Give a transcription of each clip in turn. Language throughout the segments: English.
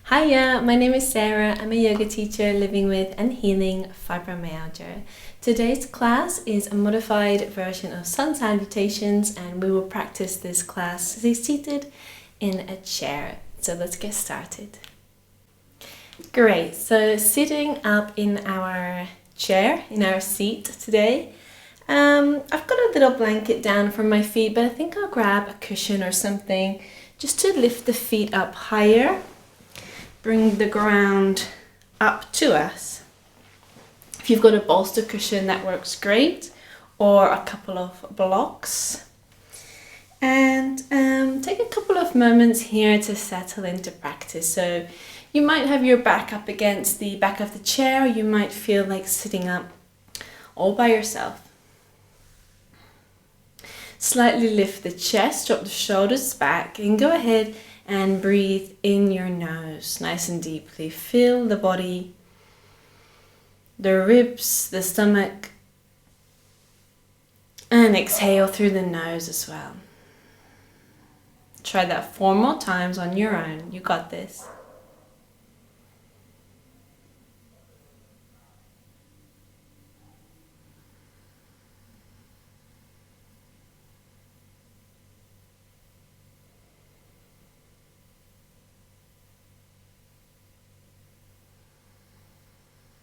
Hiya, my name is Sarah. I'm a yoga teacher living with and healing fibromyalgia. Today's class is a modified version of Sun Salutations, and we will practice this class seated in a chair. So let's get started. Great, so sitting up in our chair, in our seat today. I've got a little blanket down for my feet, but I think I'll grab a cushion or something just to lift the feet up higher. Bring the ground up to us. If you've got a bolster cushion, that works great, or a couple of blocks. And take a couple of moments here to settle into practice. So you might have your back up against the back of the chair, or you might feel like sitting up all by yourself. Slightly lift the chest, drop the shoulders back, and go ahead and breathe in your nose nice and deeply. Feel the body, the ribs, the stomach, and exhale through the nose as well. Try that 4 more times on your own. You got this.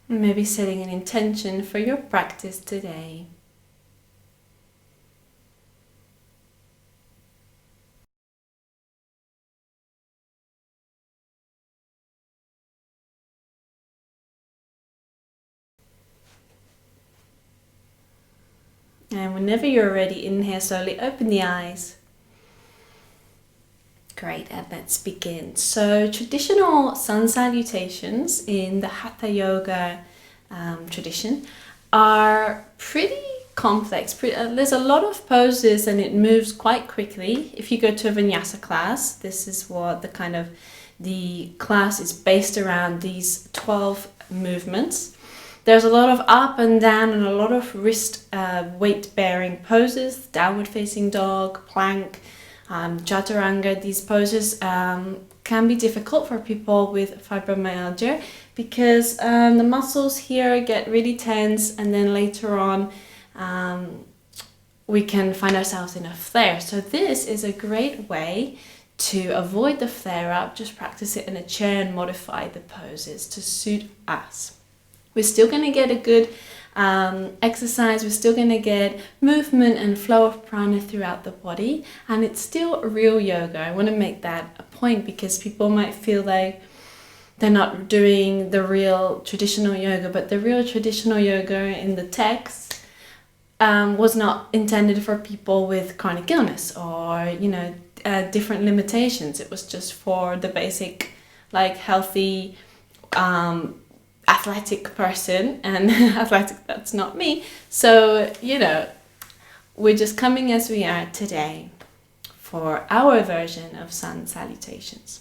Maybe setting an intention for your practice today. And whenever you're ready, inhale slowly, open the eyes. Great, and let's begin. So traditional sun salutations in the Hatha Yoga tradition are pretty complex. There's a lot of poses and it moves quite quickly. If you go to a Vinyasa class, this is what the class is based around, these 12 movements. There's a lot of up and down and a lot of wrist weight bearing poses, downward facing dog, plank, chaturanga. These poses can be difficult for people with fibromyalgia because the muscles here get really tense, and then later on we can find ourselves in a flare. So this is a great way to avoid the flare up. Just practice it in a chair and modify the poses to suit us. We're still going to get a good exercise, we're still going to get movement and flow of prana throughout the body, and it's still real yoga. I want to make that a point because people might feel like they're not doing the real traditional yoga, but the real traditional yoga in the text was not intended for people with chronic illness or different limitations. It was just for the basic, like, healthy athletic person, and athletic, that's not me. So we're just coming as we are today for our version of sun salutations.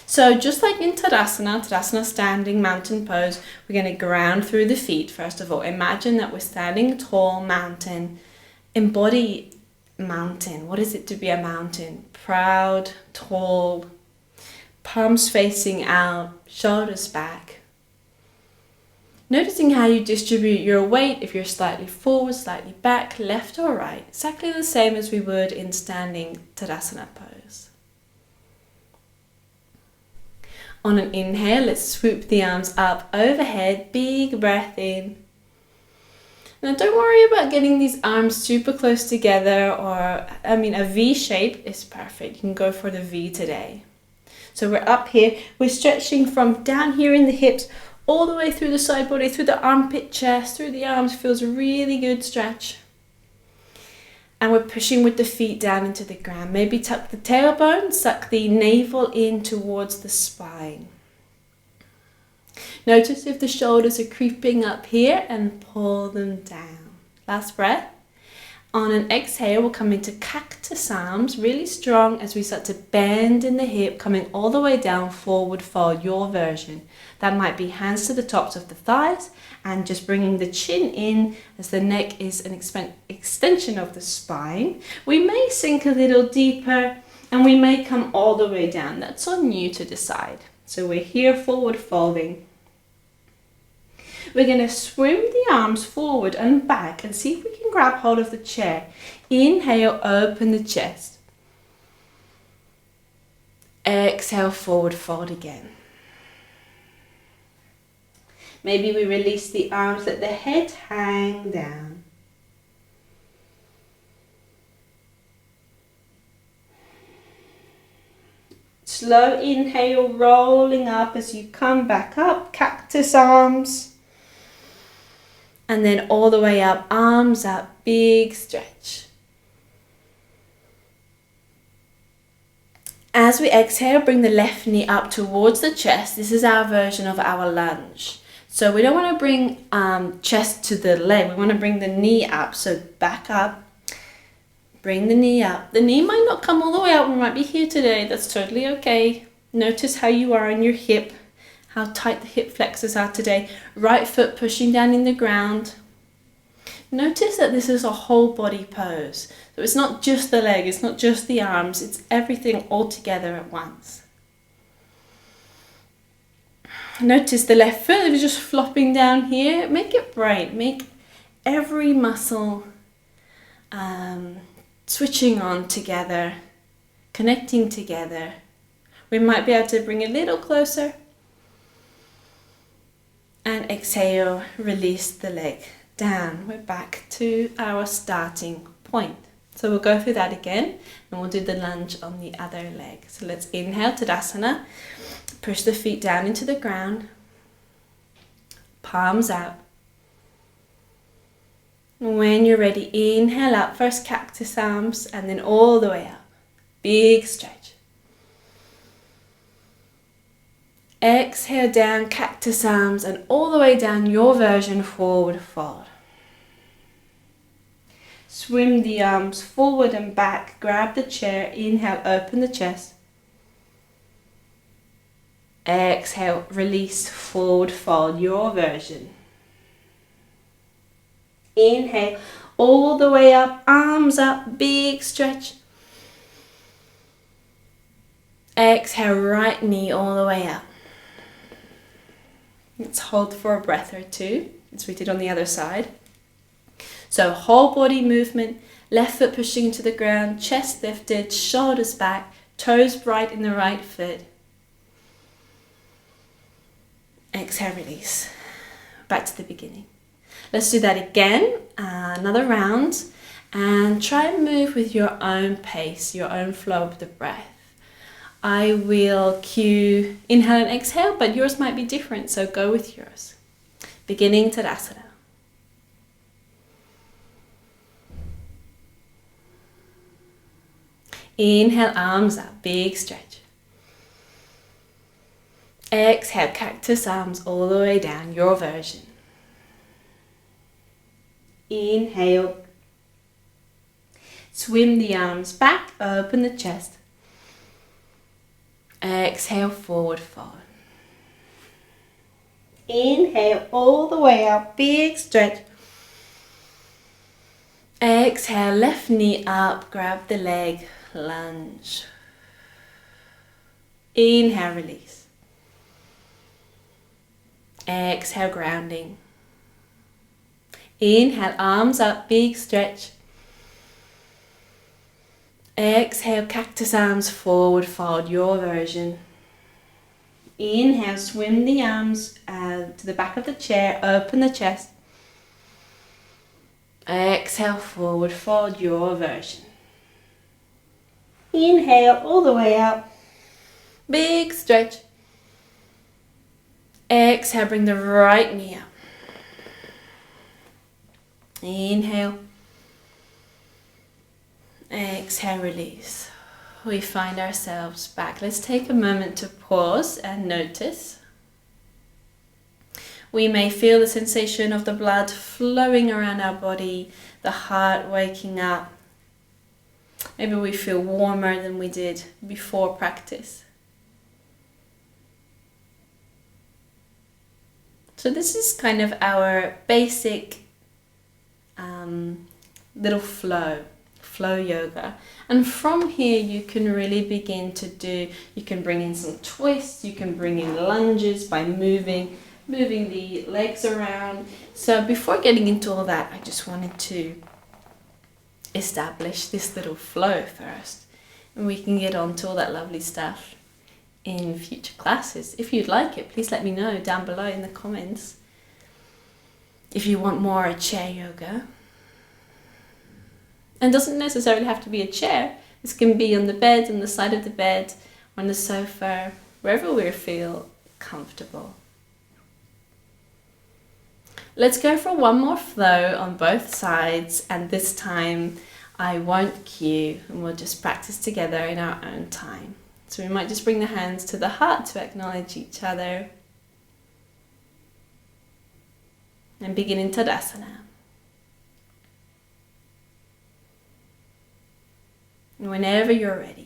So just like in Tadasana standing mountain pose, we're going to ground through the feet. First of all, imagine that we're standing tall, mountain. Embody mountain. What is it to be a mountain? Proud, tall, palms facing out, shoulders back. Noticing how you distribute your weight, if you're slightly forward, slightly back, left or right. Exactly the same as we would in standing Tadasana pose. On an inhale, let's swoop the arms up overhead, big breath in. Now don't worry about getting these arms super close together, a V shape is perfect. You can go for the V today. So we're up here, we're stretching from down here in the hips, all the way through the side body, through the armpit, chest, through the arms. Feels a really good stretch. And we're pushing with the feet down into the ground. Maybe tuck the tailbone, suck the navel in towards the spine. Notice if the shoulders are creeping up here and pull them down. Last breath. On an exhale, we'll come into cactus arms, really strong as we start to bend in the hip, coming all the way down, forward fold, your version. That might be hands to the tops of the thighs and just bringing the chin in as the neck is an extension of the spine. We may sink a little deeper and we may come all the way down. That's on you to decide. So we're here forward folding. We're going to swim the arms forward and back and see if we can grab hold of the chair. Inhale, open the chest. Exhale, forward fold again. Maybe we release the arms, let the head hang down. Slow inhale, rolling up as you come back up, cactus arms. And then all the way up, arms up, big stretch. As we exhale, bring the left knee up towards the chest. This is our version of our lunge. So we don't want to bring chest to the leg. We want to bring the knee up. So back up, bring the knee up. The knee might not come all the way up. We might be here today. That's totally okay. Notice how you are on your hip, how tight the hip flexors are today. Right foot pushing down in the ground. Notice that this is a whole body pose. So it's not just the leg, it's not just the arms, it's everything all together at once. Notice the left foot is just flopping down here. Make it bright, make every muscle switching on together, connecting together. We might be able to bring it a little closer. And exhale, release the leg down. We're back to our starting point. So we'll go through that again and we'll do the lunge on the other leg. So let's inhale, Tadasana. Push the feet down into the ground. Palms out. When you're ready, inhale up. First cactus arms and then all the way up. Big stretch. Exhale down, cactus arms, and all the way down, your version, forward fold. Swim the arms forward and back, grab the chair, inhale, open the chest. Exhale, release, forward fold, your version. Inhale, all the way up, arms up, big stretch. Exhale, right knee all the way up. Let's hold for a breath or two, as we did on the other side. So whole body movement, left foot pushing into the ground, chest lifted, shoulders back, toes bright in the right foot. Exhale, release. Back to the beginning. Let's do that again, another round, and try and move with your own pace, your own flow of the breath. I will cue inhale and exhale, but yours might be different, so go with yours. Beginning Tadasana. Inhale, arms up, big stretch. Exhale, cactus arms all the way down, your version. Inhale. Swim the arms back, open the chest. Exhale, forward fold. Inhale, all the way up, big stretch. Exhale, left knee up, grab the leg, lunge. Inhale, release. Exhale, grounding. Inhale, arms up, big stretch. Exhale, cactus arms, forward fold, your version. Inhale, swim the arms to the back of the chair, open the chest. Exhale, forward fold, your version. Inhale, all the way up, big stretch. Exhale, bring the right knee up. Inhale. Exhale, release. We find ourselves back. Let's take a moment to pause and notice. We may feel the sensation of the blood flowing around our body, the heart waking up. Maybe we feel warmer than we did before practice. So this is kind of our basic little flow flow yoga. And from here you can really begin to you can bring in some twists, you can bring in lunges by moving the legs around. So before getting into all that, I just wanted to establish this little flow first, and we can get on to all that lovely stuff in future classes. If you'd like it, please let me know down below in the comments. If you want more chair yoga, and doesn't necessarily have to be a chair. This can be on the bed, on the side of the bed, on the sofa, wherever we feel comfortable. Let's go for one more flow on both sides, and this time I won't cue, and we'll just practice together in our own time. So we might just bring the hands to the heart to acknowledge each other. And begin in Tadasana. And whenever you're ready.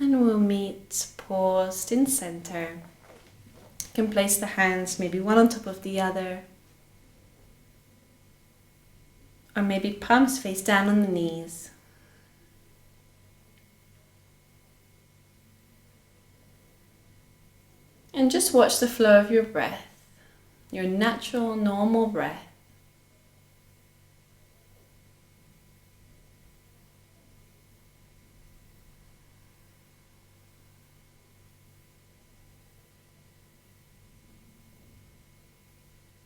And we'll meet paused in center. You can place the hands maybe one on top of the other, or maybe palms face down on the knees. And just watch the flow of your breath, your natural, normal breath.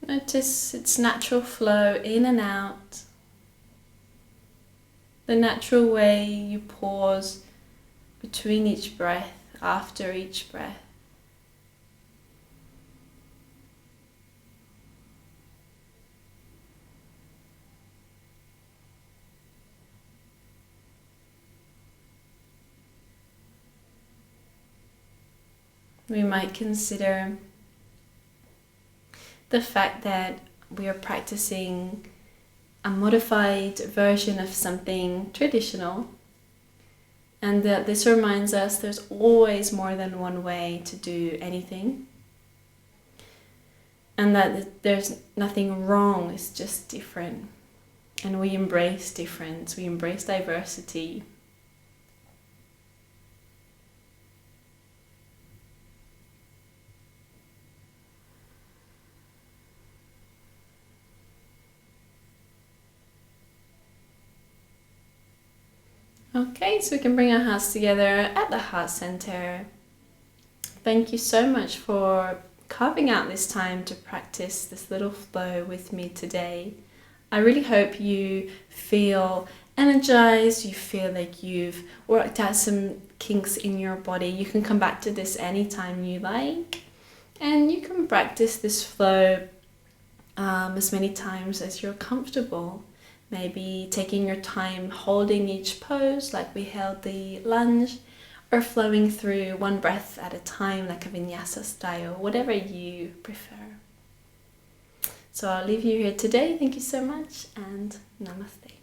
Notice its natural flow in and out, the natural way you pause between each breath, after each breath. We might consider the fact that we are practicing a modified version of something traditional, and that this reminds us there's always more than one way to do anything, and that there's nothing wrong, it's just different, and we embrace difference, we embrace diversity. Okay, so we can bring our hearts together at the heart center. Thank you so much for carving out this time to practice this little flow with me today. I really hope you feel energized, you feel like you've worked out some kinks in your body. You can come back to this anytime you like, and you can practice this flow as many times as you're comfortable. Maybe taking your time holding each pose like we held the lunge, or flowing through one breath at a time like a Vinyasa style, whatever you prefer. So I'll leave you here today. Thank you so much, and namaste.